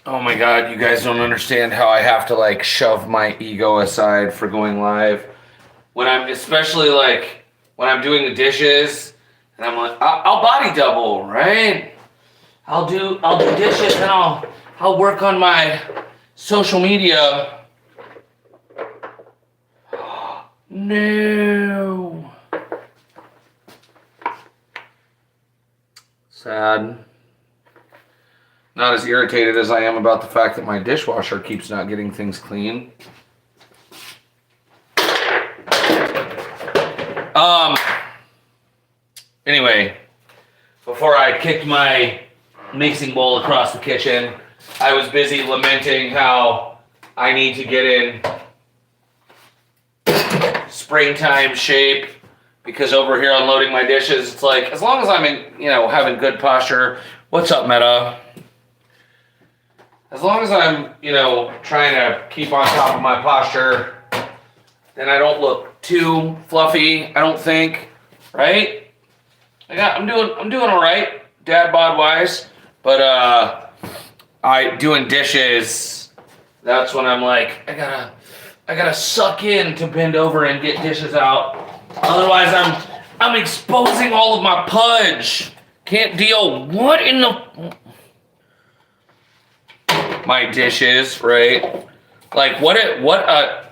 Oh my God, you guys don't understand how I have to like shove my ego aside for going live. When I'm especially like when I'm doing the dishes and I'm like, I'll body double, right? I'll do dishes and I'll work on my social media. No. Sad. Not as irritated as I am about the fact that my dishwasher keeps not getting things clean. Anyway, before I kicked my mixing bowl across the kitchen, I was busy lamenting how I need to get in springtime shape because over here unloading my dishes, it's like, as long as I'm in, having good posture. What's up, Meta? As long as I'm, trying to keep on top of my posture, then I don't look too fluffy, I don't think, right? I'm doing all right, dad bod wise, but I doing dishes. That's when I'm like, I gotta suck in to bend over and get dishes out. Otherwise, I'm exposing all of my pudge. Can't deal. What in the my dishes, right? Like what a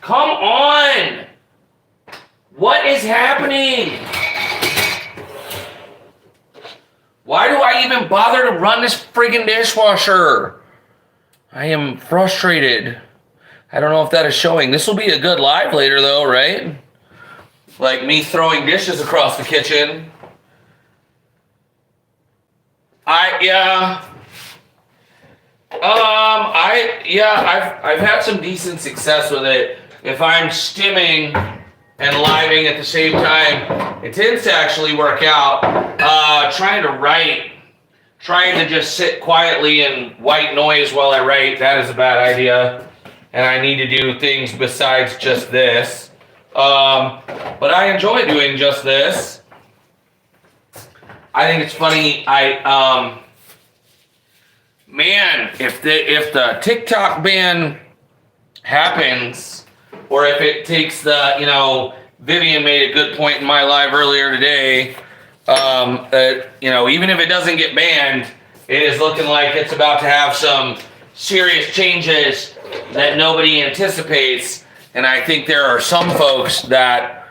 come on. What is happening? Why do I even bother to run this friggin' dishwasher? I am frustrated. I don't know if that is showing. This will be a good live later though, right? Like me throwing dishes across the kitchen. I've had some decent success with it. If I'm stimming and living at the same time, it tends to actually work out. Trying to just sit quietly and white noise while I write, that is a bad idea. And I need to do things besides just this. But I enjoy doing just this. I think it's funny. If the TikTok ban happens, or if it takes the, Vivian made a good point in my live earlier today, that, even if it doesn't get banned, it is looking like it's about to have some serious changes that nobody anticipates. And I think there are some folks that,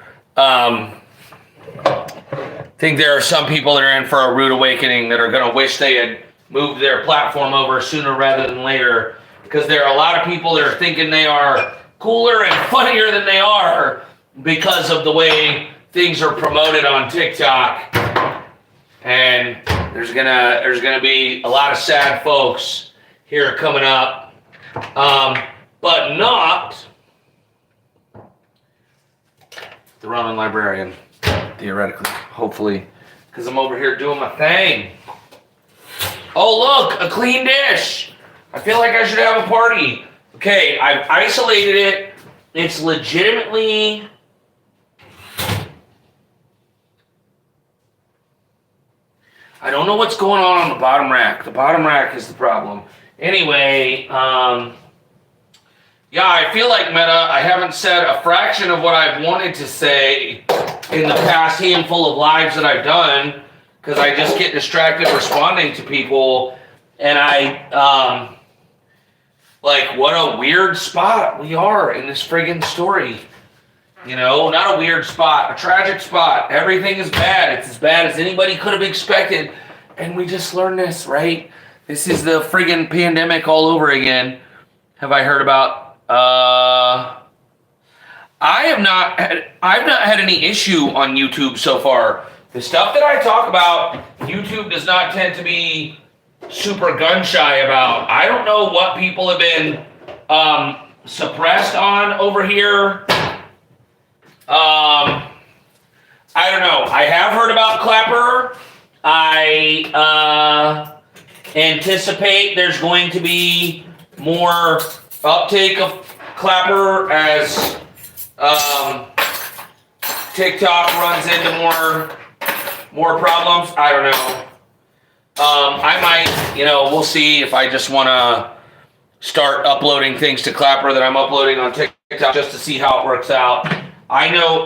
think there are some people that are in for a rude awakening that are going to wish they had moved their platform over sooner rather than later, because there are a lot of people that are thinking they are cooler and funnier than they are because of the way things are promoted on TikTok. And there's gonna be a lot of sad folks here coming up, but not the Roman librarian, theoretically, hopefully, because I'm over here doing my thing. Oh look, a clean dish. I feel like I should have a party. Okay, I've isolated it. It's legitimately... I don't know what's going on the bottom rack. The bottom rack is the problem. Anyway, I feel like, Meta, I haven't said a fraction of what I've wanted to say in the past handful of lives that I've done, because I just get distracted responding to people, and what a weird spot we are in this friggin' story. Not a weird spot, a tragic spot. Everything is bad. It's as bad as anybody could have expected. And we just learned this, right? This is the friggin' pandemic all over again. Have I heard about... I've not had any issue on YouTube so far. The stuff that I talk about, YouTube does not tend to be super gun shy about. I don't know what people have been suppressed on over here. I don't know. I have heard about Clapper. I anticipate there's going to be more uptake of Clapper as TikTok runs into more problems. I don't know. I might, we'll see if I just want to start uploading things to Clapper that I'm uploading on TikTok just to see how it works out. I know,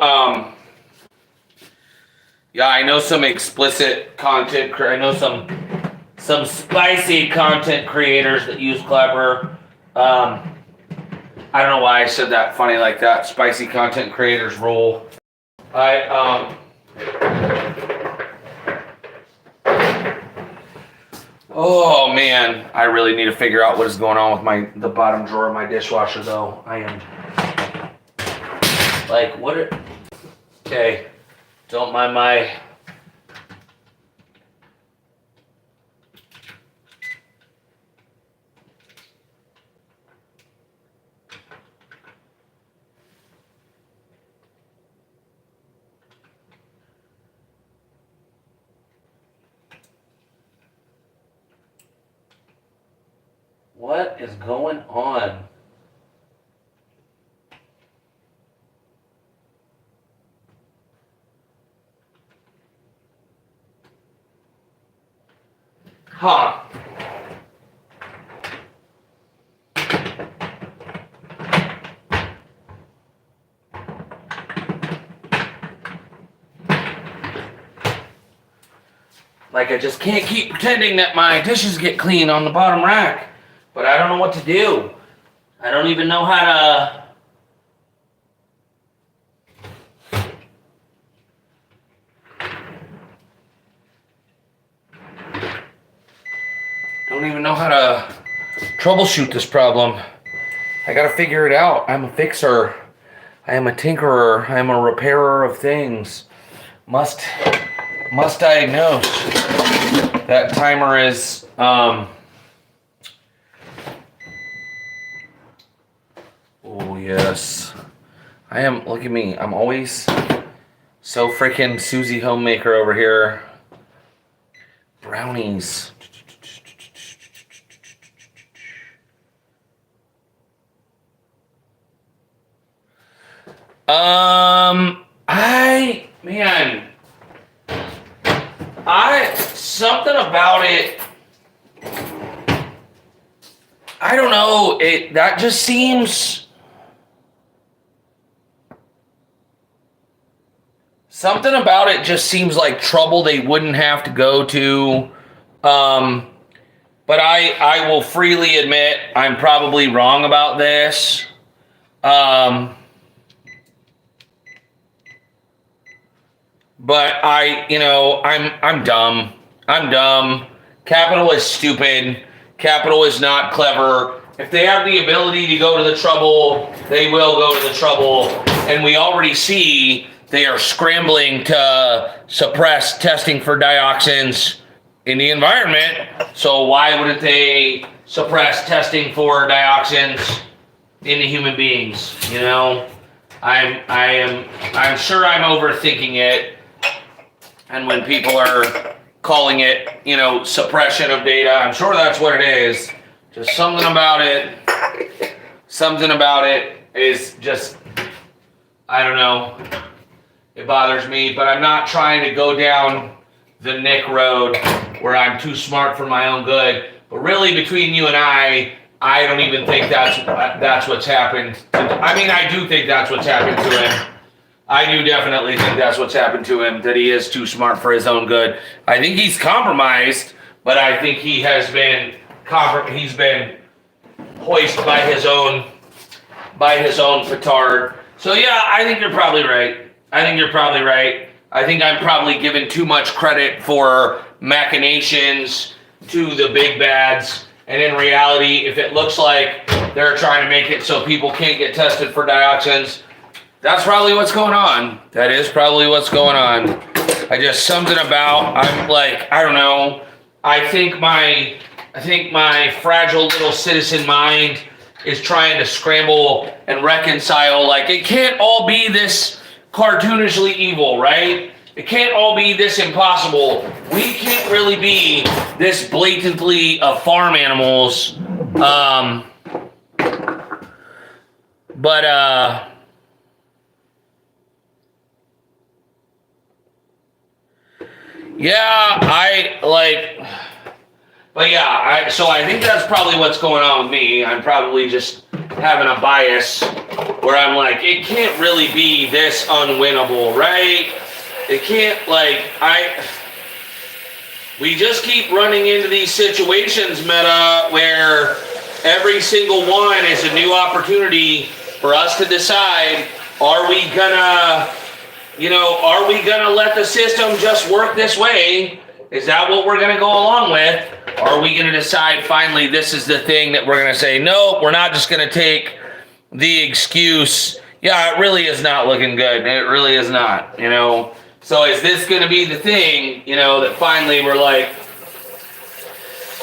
I know some explicit content. I know some spicy content creators that use Clapper. I don't know why I said that funny like that. Spicy content creators rule. Oh man, I really need to figure out what is going on with the bottom drawer of my dishwasher though. I am like, okay, don't mind my what is going on? Huh. Like, I just can't keep pretending that my dishes get clean on the bottom rack. But I don't know what to do. I don't even know how to... Don't even know how to troubleshoot this problem. I gotta figure it out. I'm a fixer. I am a tinkerer. I am a repairer of things. Must diagnose. That timer is, oh yes. I am, look at me. I'm always so freaking Susie Homemaker over here. Brownies. Something about it, I don't know, that just seems, something about it just seems like trouble they wouldn't have to go to, but I will freely admit I'm probably wrong about this, but I'm dumb. I'm dumb. Capital is stupid. Capital is not clever. If they have the ability to go to the trouble, they will go to the trouble. And we already see they are scrambling to suppress testing for dioxins in the environment. So why wouldn't they suppress testing for dioxins in the human beings? I'm sure I'm overthinking it. And when people are calling it, suppression of data, I'm sure that's what it is. Just something about it is just, I don't know, it bothers me, but I'm not trying to go down the Nick road where I'm too smart for my own good. But really, between you and I don't even think that's what's happened. I do think that's what's happened to him. I do definitely think that's what's happened to him, that he is too smart for his own good. I think he's compromised, but I think he has been he's been hoisted by his own petard. So yeah, I think you're probably right. I think I'm probably giving too much credit for machinations to the big bads, and in reality, if it looks like they're trying to make it so people can't get tested for dioxins, that's probably what's going on. That is probably what's going on. I'm like, I don't know. I think my fragile little citizen mind is trying to scramble and reconcile, like, it can't all be this cartoonishly evil, right? It can't all be this impossible. We can't really be this blatantly of farm animals. Yeah, But yeah, so I think that's probably what's going on with me. I'm probably just having a bias where I'm like, it can't really be this unwinnable, right? It can't, we just keep running into these situations, Meta, where every single one is a new opportunity for us to decide, are we gonna let the system just work this way? Is that what we're gonna go along with? Or are we gonna decide finally this is the thing that we're gonna say, no, we're not just gonna take the excuse, yeah, it really is not looking good. It really is not, So is this gonna be the thing, that finally we're like,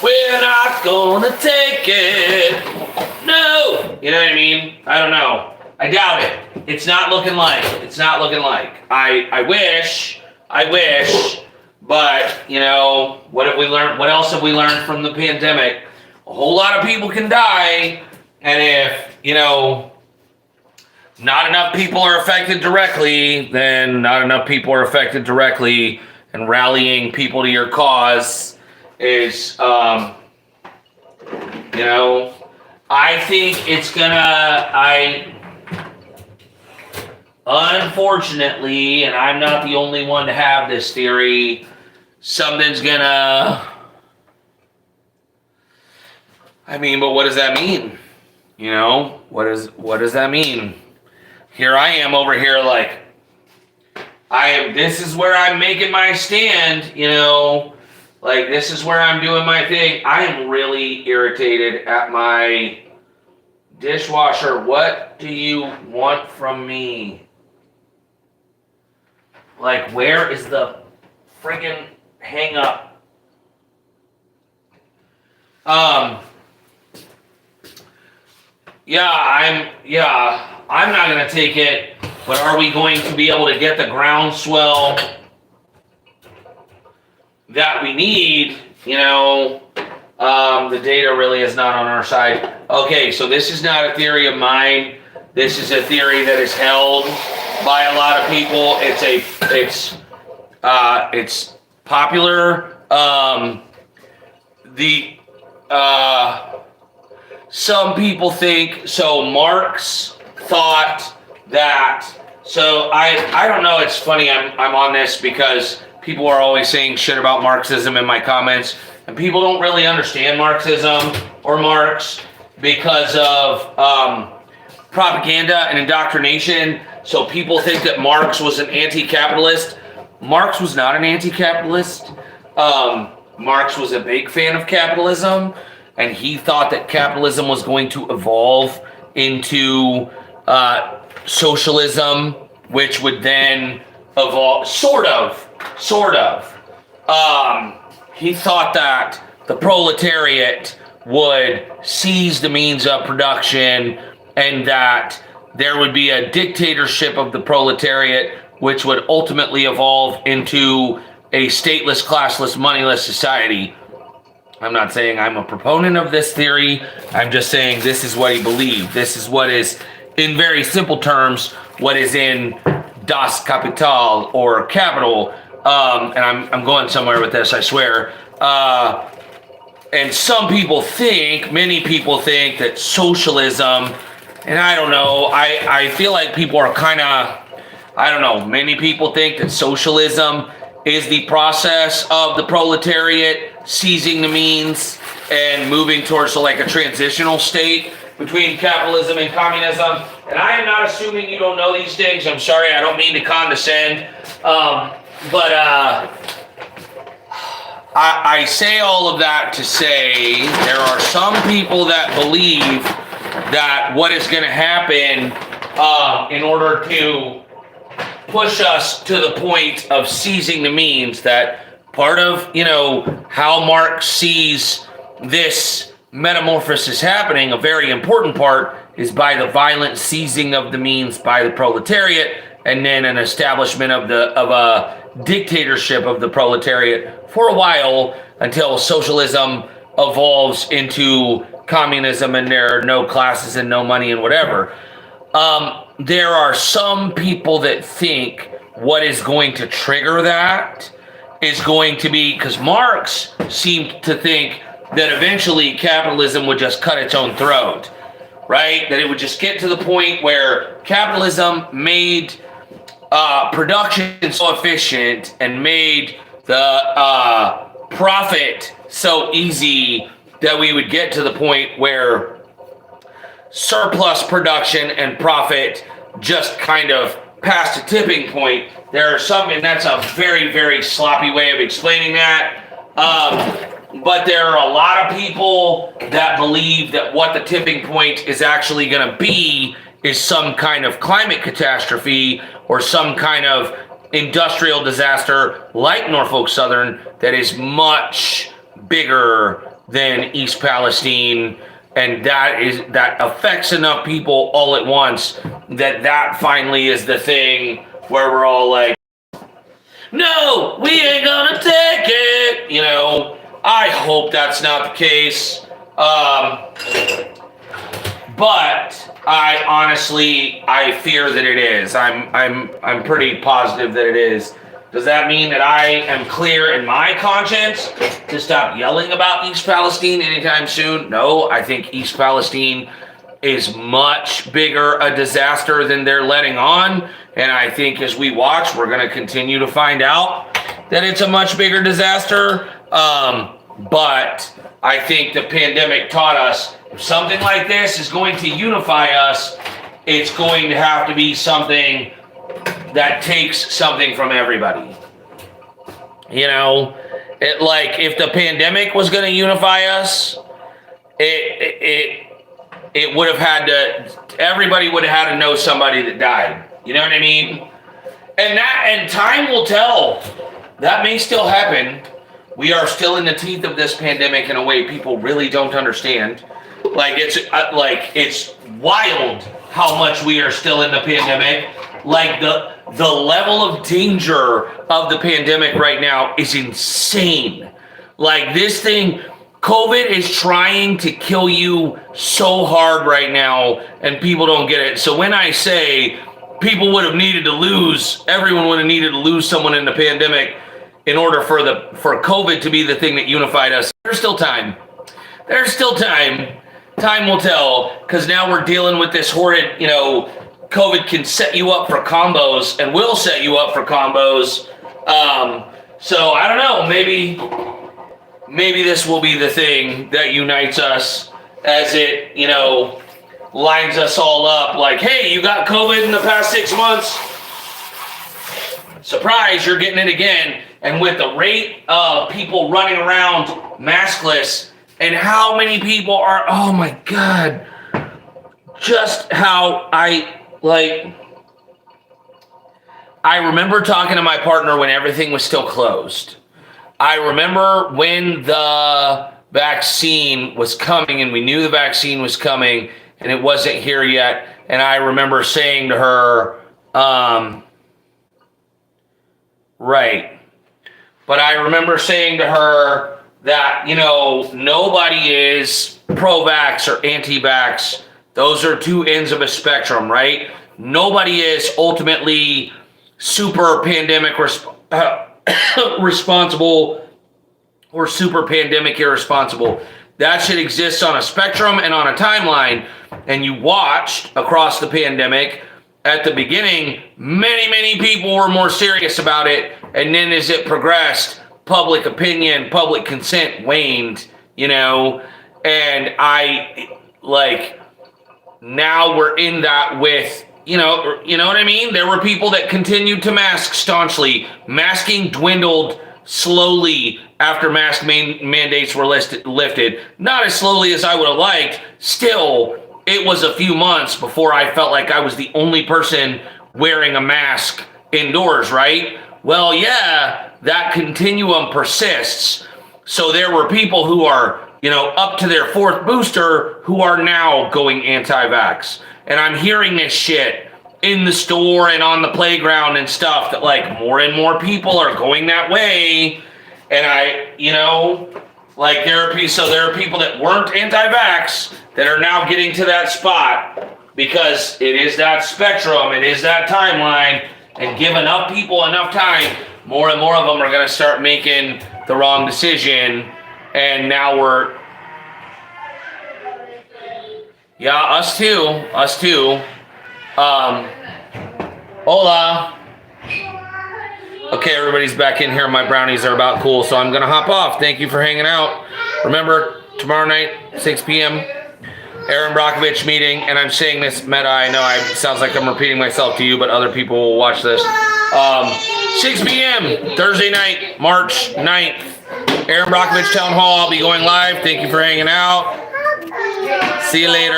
we're not gonna take it. No. You know what I mean? I don't know. I doubt it. It's not looking like. I wish. But, what have we learned? What else have we learned from the pandemic? A whole lot of people can die. And if, not enough people are affected directly, then not enough people are affected directly. And rallying people to your cause is, I think it's unfortunately, and I'm not the only one to have this theory, something's but what does that mean? What does that mean? Here I am over here this is where I'm making my stand, this is where I'm doing my thing. I am really irritated at my dishwasher. What do you want from me? Where is the friggin' hang up? I'm not gonna take it, but are we going to be able to get the groundswell that we need? The data really is not on our side. Okay, so this is not a theory of mine. This is a theory that is held by a lot of people. It's popular. Some people think so. Marx thought that. So I don't know. It's funny. I'm on this because people are always saying shit about Marxism in my comments, and people don't really understand Marxism or Marx because of propaganda and indoctrination. So people think that Marx was an anti-capitalist. Marx was not an anti-capitalist. Marx was a big fan of capitalism, and he thought that capitalism was going to evolve into socialism, which would then evolve, sort of. He thought that the proletariat would seize the means of production and that there would be a dictatorship of the proletariat, which would ultimately evolve into a stateless, classless, moneyless society. I'm not saying I'm a proponent of this theory. I'm just saying this is what he believed. This is what is, in very simple terms, what is in Das Kapital, or capital. And I'm going somewhere with this, I swear. And many people think that socialism, and I don't know, I feel like people are many people think that socialism is the process of the proletariat seizing the means and moving towards a transitional state between capitalism and communism. And I am not assuming you don't know these things. I'm sorry, I don't mean to condescend. But I say all of that to say there are some people that believe that what is going to happen in order to push us to the point of seizing the means, that part of, how Marx sees this metamorphosis happening, a very important part, is by the violent seizing of the means by the proletariat, and then an establishment of a dictatorship of the proletariat for a while until socialism evolves into communism and there are no classes and no money and whatever. There are some people that think what is going to trigger that is going to be, because Marx seemed to think that eventually capitalism would just cut its own throat, right? That it would just get to the point where capitalism made production so efficient and made the profit so easy that we would get to the point where surplus production and profit just kind of past a tipping point. There are some, and that's a very, very sloppy way of explaining that. But there are a lot of people that believe that what the tipping point is actually going to be is some kind of climate catastrophe or some kind of industrial disaster like Norfolk Southern that is much bigger than East Palestine, and that affects enough people all at once that finally is the thing where we're all like, no, we ain't gonna take it. You know, I hope that's not the case. But I honestly, I fear that it is. I'm pretty positive that it is. Does that mean that I am clear in my conscience to stop yelling about East Palestine anytime soon? No, I think East Palestine is much bigger a disaster than they're letting on. And I think as we watch, we're going to continue to find out that it's a much bigger disaster. But I think the pandemic taught us if something like this is going to unify us, it's going to have to be something that takes something from everybody. You know, if the pandemic was going to unify us, it would have had to, everybody would have had to know somebody that died. You know what I mean? And time will tell. That may still happen. We are still in the teeth of this pandemic in a way people really don't understand. It's wild how much we are still in the pandemic. Like the level of danger of the pandemic right now is insane. Like this thing, COVID is trying to kill you so hard right now, and people don't get it. So when I say people would have needed to lose, everyone would have needed to lose someone in the pandemic in order for COVID to be the thing that unified us. There's still time. There's still time. Time will tell, because now we're dealing with this horrid, COVID can set you up for combos and will set you up for combos. So I don't know, maybe this will be the thing that unites us as it, lines us all up like, hey, you got COVID in the past 6 months. Surprise, you're getting it again. And with the rate of people running around maskless and how many people are, oh my God, just how I remember talking to my partner when everything was still closed. I remember when the vaccine was coming and we knew the vaccine was coming and it wasn't here yet. And I remember saying to her, right. But I remember saying to her that, nobody is pro-vax or anti-vax. Those are two ends of a spectrum, right? Nobody is ultimately super pandemic responsible or super pandemic irresponsible. That shit exists on a spectrum and on a timeline. And you watched across the pandemic, at the beginning, many people were more serious about it. And then as it progressed, public opinion, public consent waned, and now we're in that with, you know what I mean? There were people that continued to mask staunchly. Masking dwindled slowly after mask mandates were lifted. Not as slowly as I would have liked. Still, it was a few months before I felt like I was the only person wearing a mask indoors, right? Well, yeah, that continuum persists. So there were people who are, up to their fourth booster who are now going anti-vax. And I'm hearing this shit in the store and on the playground and stuff that more and more people are going that way. And there are people that weren't anti-vax that are now getting to that spot because it is that spectrum, it is that timeline, and give enough people enough time, more and more of them are going to start making the wrong decision. And now we're Yeah, us too. Us too. Hola. Okay, everybody's back in here. My brownies are about cool, so I'm going to hop off. Thank you for hanging out. Remember, tomorrow night, 6 p.m., Aaron Brockovich meeting, and I'm saying this, Meta, I know it sounds like I'm repeating myself to you, but other people will watch this. 6 p.m., Thursday night, March 9th, Aaron Brockovich Town Hall. I'll be going live. Thank you for hanging out. See you later.